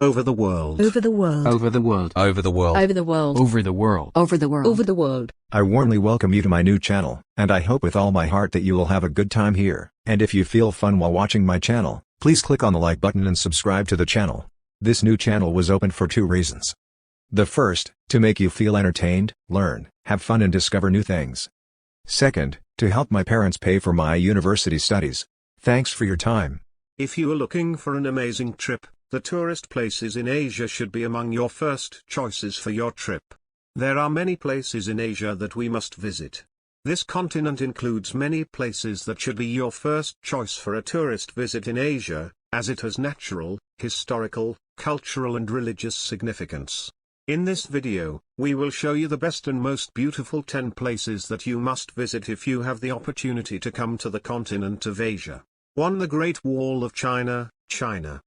Over the world. Over the world. Over the world. Over the world. Over the world. Over the world. Over the world. Over the world. I warmly welcome you to my new channel, and I hope with all my heart that you will have a good time here. And if you feel fun while watching my channel, please click on the like button and subscribe to the channel. This new channel was opened for 2 reasons. The first, to make you feel entertained, learn, have fun and discover new things. Second, to help my parents pay for my university studies. Thanks for your time. If you are looking for an amazing trip, the tourist places in Asia should be among your first choices for your trip. There are many places in Asia that we must visit. This continent includes many places that should be your first choice for a tourist visit in Asia, as it has natural, historical, cultural and religious significance. In this video, we will show you the best and most beautiful 10 places that you must visit if you have the opportunity to come to the continent of Asia. 1. The Great Wall of China, China.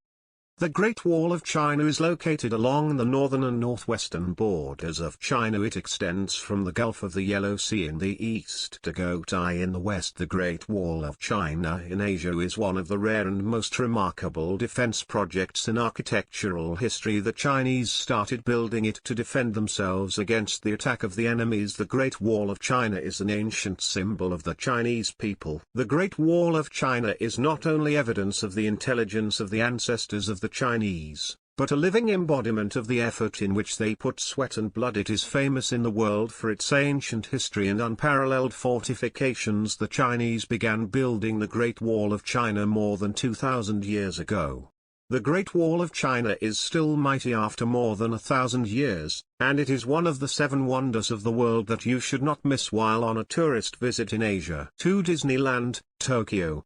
The Great Wall of China is located along the northern and northwestern borders of China. It extends from the Gulf of the Yellow Sea in the east to Gotai in the west. The Great Wall of China in Asia is one of the rare and most remarkable defense projects in architectural history. The Chinese started building it to defend themselves against the attack of the enemies. The Great Wall of China is an ancient symbol of the Chinese people. The Great Wall of China is not only evidence of the intelligence of the ancestors of the Chinese, but a living embodiment of the effort in which they put sweat and blood. It is famous in the world for its ancient history and unparalleled fortifications. The Chinese began building the Great Wall of China more than 2,000 years ago. The Great Wall of China is still mighty after more than 1,000 years, and it is one of the 7 wonders of the world that you should not miss while on a tourist visit in Asia. 2. Disneyland, Tokyo.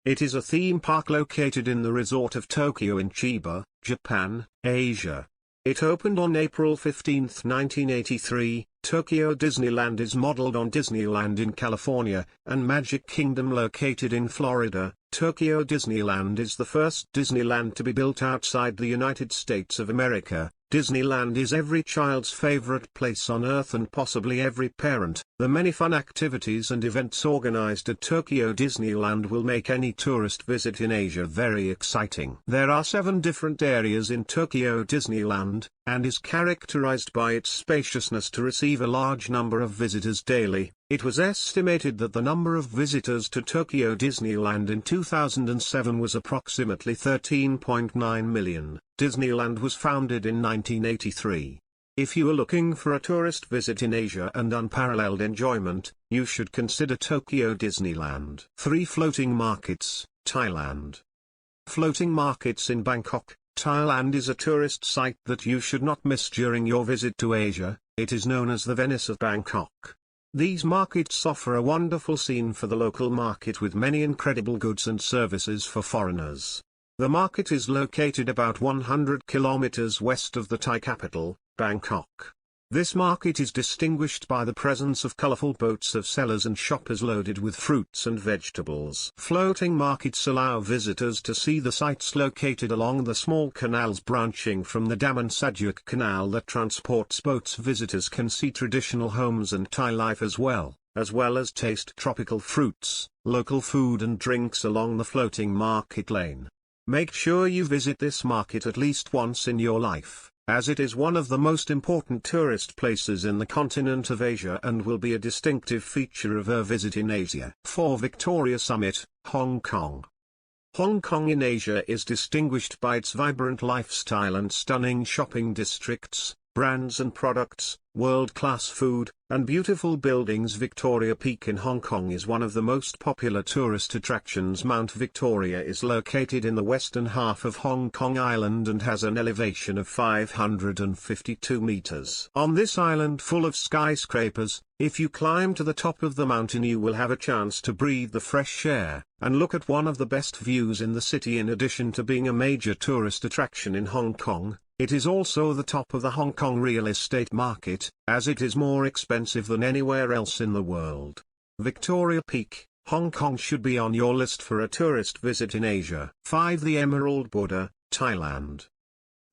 It is a theme park located in the resort of Tokyo in Chiba, Japan, Asia. It opened on April 15, 1983. Tokyo Disneyland is modeled on Disneyland in California, and Magic Kingdom located in Florida. Tokyo Disneyland is the first Disneyland to be built outside the United States of America. Disneyland is every child's favorite place on earth and possibly every parent. The many fun activities and events organized at Tokyo Disneyland will make any tourist visit in Asia very exciting. There are 7 different areas in Tokyo Disneyland, and is characterized by its spaciousness to receive a large number of visitors daily. It was estimated that the number of visitors to Tokyo Disneyland in 2007 was approximately 13.9 million. Disneyland was founded in 1983. If you are looking for a tourist visit in Asia and unparalleled enjoyment, you should consider Tokyo Disneyland. 3. Floating markets, Thailand. Floating markets in Bangkok, Thailand is a tourist site that you should not miss during your visit to Asia. It is known as the Venice of Bangkok. These markets offer a wonderful scene for the local market with many incredible goods and services for foreigners. The market is located about 100 kilometers west of the Thai capital, Bangkok. This market is distinguished by the presence of colorful boats of sellers and shoppers loaded with fruits and vegetables. Floating markets allow visitors to see the sites located along the small canals branching from the Daman Sajuk Canal that transports boats. Visitors can see traditional homes and Thai life as well as taste tropical fruits, local food and drinks along the floating market lane. Make sure you visit this market at least once in your life, as it is one of the most important tourist places in the continent of Asia and will be a distinctive feature of a visit in Asia. 4. Victoria Summit, Hong Kong. Hong Kong in Asia is distinguished by its vibrant lifestyle and stunning shopping districts, brands and products, world-class food, and beautiful buildings. Victoria Peak in Hong Kong is one of the most popular tourist attractions. Mount Victoria is located in the western half of Hong Kong Island and has an elevation of 552 meters. On this island full of skyscrapers, if you climb to the top of the mountain you will have a chance to breathe the fresh air, and look at one of the best views in the city. In addition to being a major tourist attraction in Hong Kong, it is also the top of the Hong Kong real estate market, as it is more expensive than anywhere else in the world. Victoria Peak, Hong Kong should be on your list for a tourist visit in Asia. 5. The Emerald Buddha, Thailand.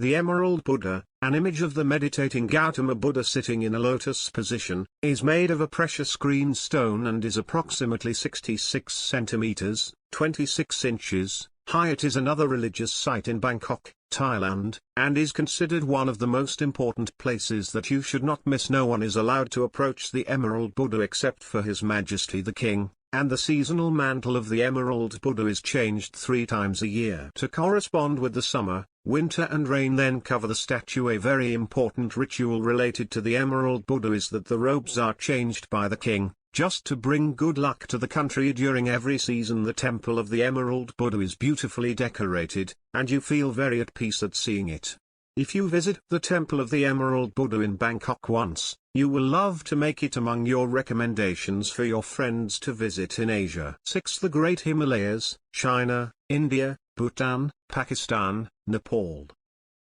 The Emerald Buddha, an image of the meditating Gautama Buddha sitting in a lotus position, is made of a precious green stone and is approximately 66 centimeters, 26 inches, Hiat is another religious site in Bangkok, Thailand, and is considered one of the most important places that you should not miss. No one is allowed to approach the Emerald Buddha except for His Majesty the King, and the seasonal mantle of the Emerald Buddha is changed 3 times a year to correspond with the summer, winter and rain then cover the statue. A very important ritual related to the Emerald Buddha is that the robes are changed by the king, just to bring good luck to the country. During every season the temple of the Emerald Buddha is beautifully decorated, and you feel very at peace at seeing it. If you visit the temple of the Emerald Buddha in Bangkok once, you will love to make it among your recommendations for your friends to visit in Asia. 6. The Great Himalayas, China, India, Bhutan, Pakistan, Nepal.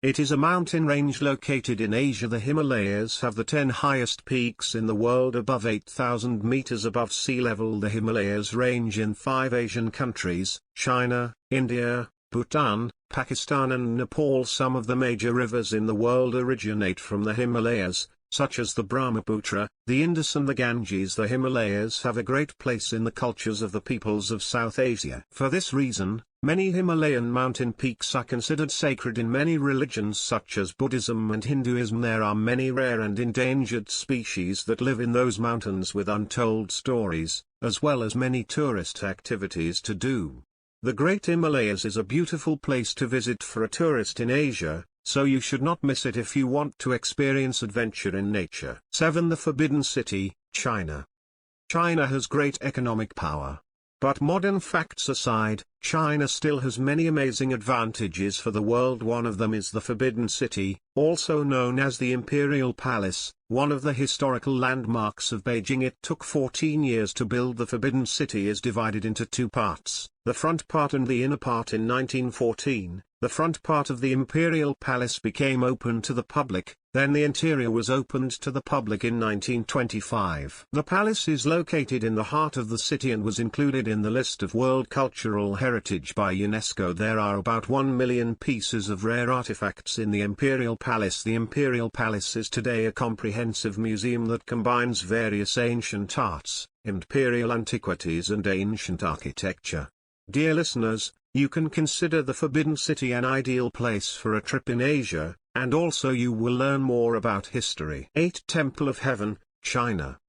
It is a mountain range located in Asia. The Himalayas have the 10 highest peaks in the world above 8,000 meters above sea level. The Himalayas range in 5 Asian countries, China, India, Bhutan, Pakistan and Nepal. Some of the major rivers in the world originate from the Himalayas, such as the Brahmaputra, the Indus and the Ganges. The Himalayas have a great place in the cultures of the peoples of South Asia. For this reason, many Himalayan mountain peaks are considered sacred in many religions such as Buddhism and Hinduism. There are many rare and endangered species that live in those mountains with untold stories, as well as many tourist activities to do. The Great Himalayas is a beautiful place to visit for a tourist in Asia, so you should not miss it if you want to experience adventure in nature. 7. The Forbidden City, China. China has great economic power. But modern facts aside, China still has many amazing advantages for the world. One of them is the Forbidden City, also known as the Imperial Palace, one of the historical landmarks of Beijing. It took 14 years to build. The Forbidden City is divided into 2 parts, the front part and the inner part. In 1914, the front part of the Imperial Palace became open to the public, then the interior was opened to the public in 1925. The palace is located in the heart of the city and was included in the list of World Cultural Heritage by UNESCO. There are about 1 million pieces of rare artifacts in the Imperial Palace. The Imperial Palace is today a comprehensive museum that combines various ancient arts, imperial antiquities and ancient architecture. Dear listeners, you can consider the Forbidden City an ideal place for a trip in Asia, and also you will learn more about history. 8. Temple of Heaven, China.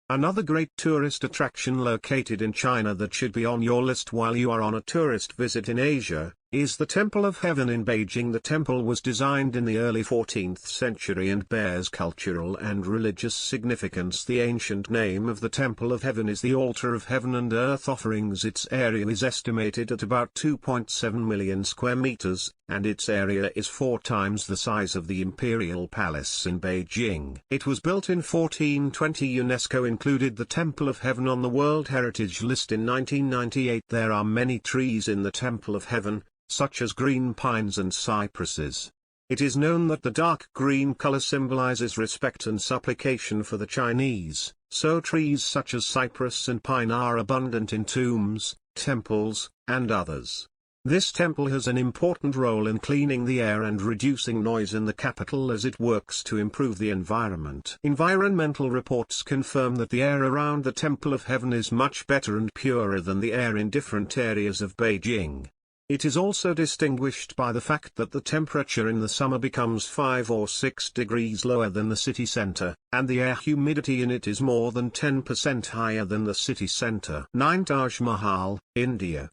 Another great tourist attraction located in China that should be on your list while you are on a tourist visit in Asia, is the Temple of Heaven in Beijing. The temple was designed in the early 14th century and bears cultural and religious significance. The ancient name of the Temple of Heaven is the Altar of Heaven and Earth Offerings. Its area is estimated at about 2.7 million square meters, and its area is 4 times the size of the Imperial Palace in Beijing. It was built in 1420. UNESCO included the Temple of Heaven on the World Heritage List in 1998. There are many trees in the Temple of Heaven, such as green pines and cypresses. It is known that the dark green color symbolizes respect and supplication for the Chinese, so trees such as cypress and pine are abundant in tombs, temples, and others. This temple has an important role in cleaning the air and reducing noise in the capital as it works to improve the environment. Environmental reports confirm that the air around the Temple of Heaven is much better and purer than the air in different areas of Beijing. It is also distinguished by the fact that the temperature in the summer becomes 5 or 6 degrees lower than the city center, and the air humidity in it is more than 10% higher than the city center. 9. Taj Mahal, India.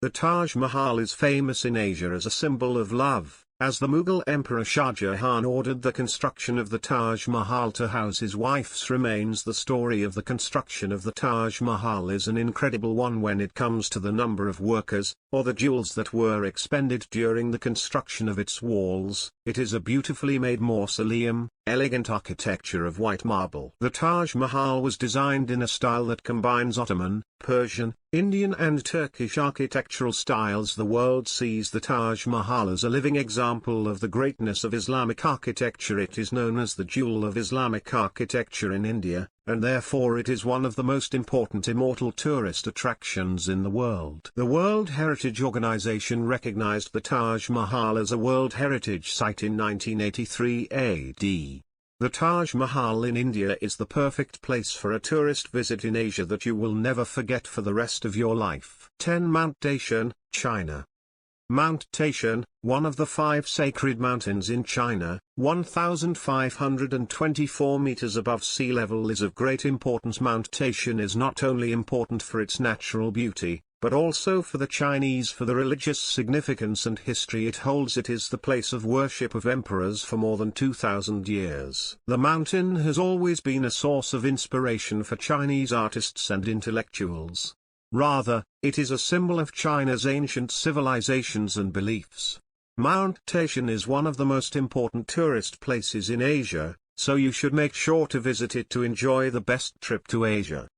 The Taj Mahal is famous in Asia as a symbol of love, as the Mughal Emperor Shah Jahan ordered the construction of the Taj Mahal to house his wife's remains. The story of the construction of the Taj Mahal is an incredible one when it comes to the number of workers, or the jewels that were expended during the construction of its walls. It is a beautifully made mausoleum, elegant architecture of white marble. The Taj Mahal was designed in a style that combines Ottoman, Persian, Indian and Turkish architectural styles. The world sees the Taj Mahal as a living example of the greatness of Islamic architecture. It is known as the jewel of Islamic architecture in India, and therefore it is one of the most important immortal tourist attractions in the world. The World Heritage Organization recognized the Taj Mahal as a World Heritage Site in 1983 AD. The Taj Mahal in India is the perfect place for a tourist visit in Asia that you will never forget for the rest of your life. 10. Mount Daishan, China. Mount Taishan, one of the 5 sacred mountains in China, 1,524 meters above sea level, is of great importance. Mount Taishan is not only important for its natural beauty, but also for the Chinese, for the religious significance and history it holds. It is the place of worship of emperors for more than 2,000 years. The mountain has always been a source of inspiration for Chinese artists and intellectuals. Rather, it is a symbol of China's ancient civilizations and beliefs. Mount Taishan is one of the most important tourist places in Asia, so you should make sure to visit it to enjoy the best trip to Asia.